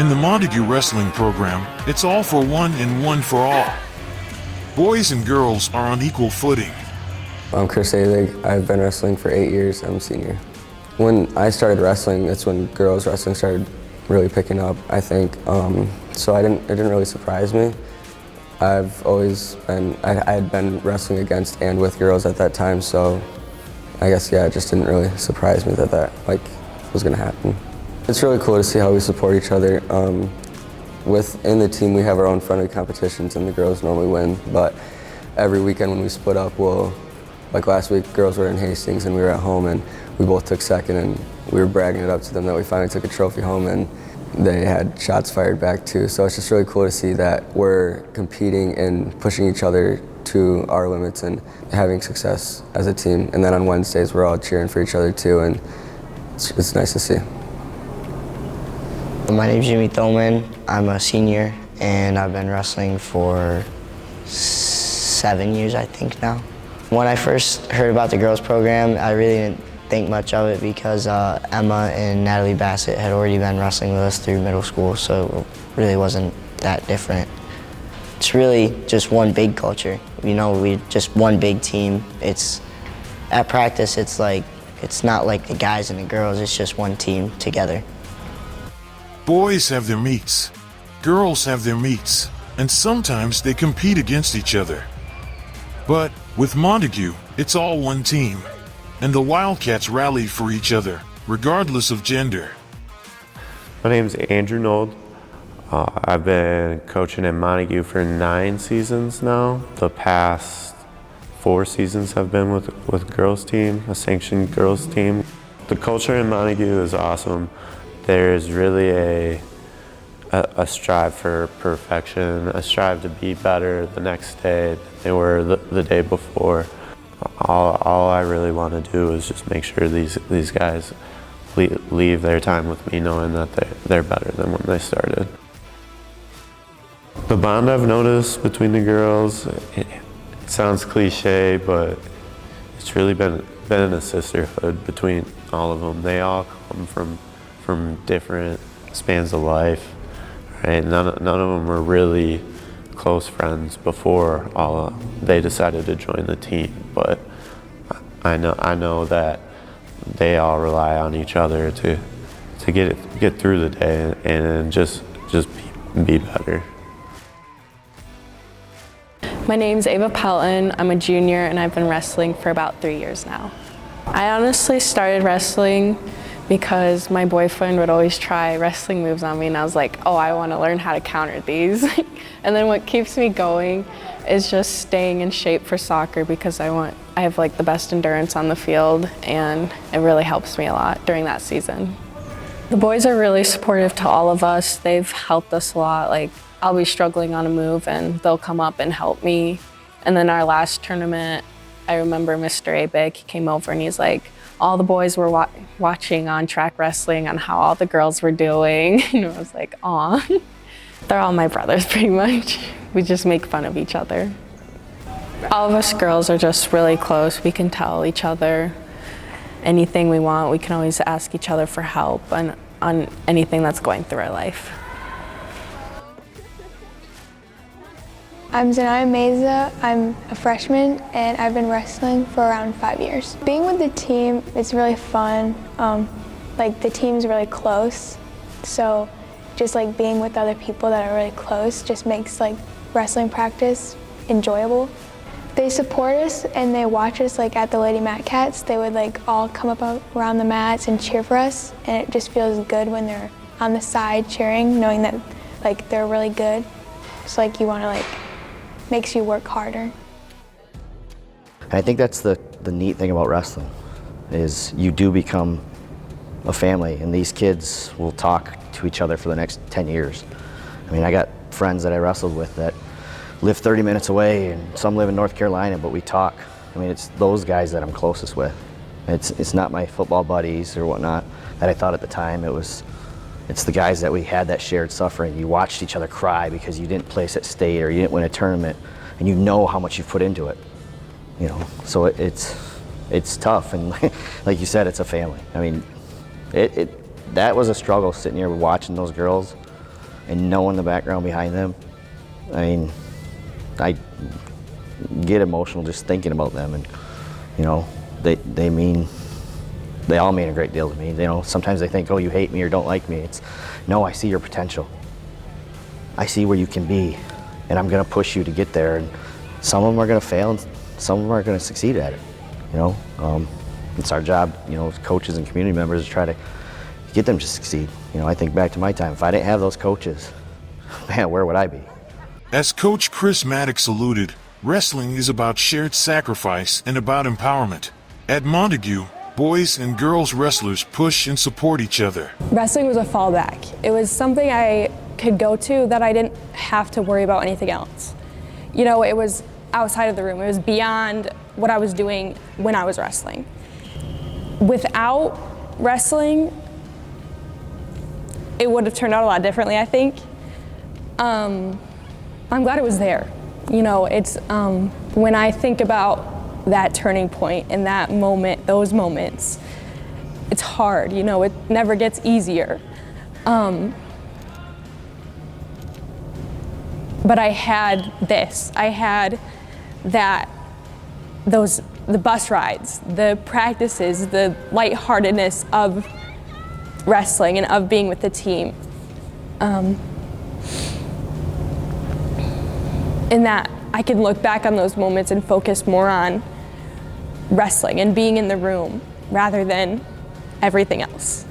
In the Montague wrestling program, it's all for one and one for all. Boys and girls are on equal footing. I'm Kris Aebig. I've been wrestling for 8 years. I'm a senior. When I started wrestling, that's when girls wrestling started really picking up, I think. So it didn't really surprise me. I've always been, I had been wrestling against and with girls at that time, so I guess, yeah, it just didn't really surprise me that was gonna happen. It's really cool to see how we support each other. Within the team, we have our own friendly competitions and the girls normally win, but every weekend when we split up, like last week, girls were in Hastings and we were at home and we both took second and we were bragging it up to them that we finally took a trophy home and they had shots fired back too. So it's just really cool to see that we're competing and pushing each other to our limits and having success as a team. And then on Wednesdays, we're all cheering for each other too, and it's nice to see. My name's Thommen. I'm a senior and I've been wrestling for 7 years, I think now. When I first heard about the girls program, I really didn't think much of it because Emma and Natalie Bassett had already been wrestling with us through middle school, so it really wasn't that different. It's really just one big culture. You know, we're just one big team. At practice, it's not like the guys and the girls, it's just one team together. Boys have their meets, girls have their meets, and sometimes they compete against each other. But with Montague, it's all one team, and the Wildcats rally for each other, regardless of gender. My name's Andrew Nold. I've been coaching at Montague for 9 seasons now. The past 4 seasons have been with girls team, a sanctioned girls team. The culture in Montague is awesome. There's really a strive for perfection, a strive to be better the next day than they were the day before. All I really want to do is just make sure these guys leave their time with me knowing that they're better than when they started. The bond I've noticed between the girls, it sounds cliche, but it's really been a sisterhood between all of them. They all come from different spans of life, right? None of them were really close friends before they decided to join the team, but I know that they all rely on each other to get through the day and just be better. My name's Ava Pelton. I'm a junior and I've been wrestling for about 3 years now. I honestly started wrestling because my boyfriend would always try wrestling moves on me and I was like, oh, I want to learn how to counter these. And then what keeps me going is just staying in shape for soccer because I have like the best endurance on the field and it really helps me a lot during that season. The boys are really supportive to all of us. They've helped us a lot. Like I'll be struggling on a move and they'll come up and help me. And then our last tournament, I remember Mr. Aebig, he came over and he's like, all the boys were watching on track wrestling on how all the girls were doing. And I was like, aw. They're all my brothers pretty much. We just make fun of each other. All of us girls are just really close. We can tell each other anything we want. We can always ask each other for help on anything that's going through our life. I'm Zaniya Meza. I'm a freshman and I've been wrestling for around 5 years. Being with the team is really fun. Like the team's really close, so just like being with other people that are really close just makes like wrestling practice enjoyable. They support us and they watch us like at the Lady Wildcats. They would like all come up around the mats and cheer for us, and it just feels good when they're on the side cheering, knowing that like they're really good. It's like you want to like makes you work harder. I think that's the neat thing about wrestling, is you do become a family, and these kids will talk to each other for the next 10 years. I mean, I got friends that I wrestled with that live 30 minutes away, and some live in North Carolina, but we talk. I mean, it's those guys that I'm closest with. It's not my football buddies or whatnot that I thought at the time. It's the guys that we had that shared suffering. You watched each other cry because you didn't place at state or you didn't win a tournament, and you know how much you've put into it. You know, so it's tough, and like you said, it's a family. I mean, that was a struggle sitting here watching those girls and knowing the background behind them, I mean, I get emotional just thinking about them, and you know, they all mean a great deal to me. You know, sometimes they think, oh, you hate me or don't like me. It's, no, I see your potential. I see where you can be, and I'm gonna push you to get there. And some of them are gonna fail, and some of them are gonna succeed at it. You know, it's our job, you know, as coaches and community members, to try to get them to succeed. You know, I think back to my time. If I didn't have those coaches, man, where would I be? As Coach Kris Maddox alluded, wrestling is about shared sacrifice and about empowerment. At Montague, boys and girls wrestlers push and support each other. Wrestling was a fallback. It was something I could go to that I didn't have to worry about anything else. You know, it was outside of the room. It was beyond what I was doing when I was wrestling. Without wrestling, it would have turned out a lot differently, I think. I'm glad it was there. You know, it's when I think about that turning point and that moment, those moments, it's hard, you know, it never gets easier. But I had this, I had that, the bus rides, the practices, the lightheartedness of wrestling and of being with the team. In that I can look back on those moments and focus more on wrestling and being in the room rather than everything else.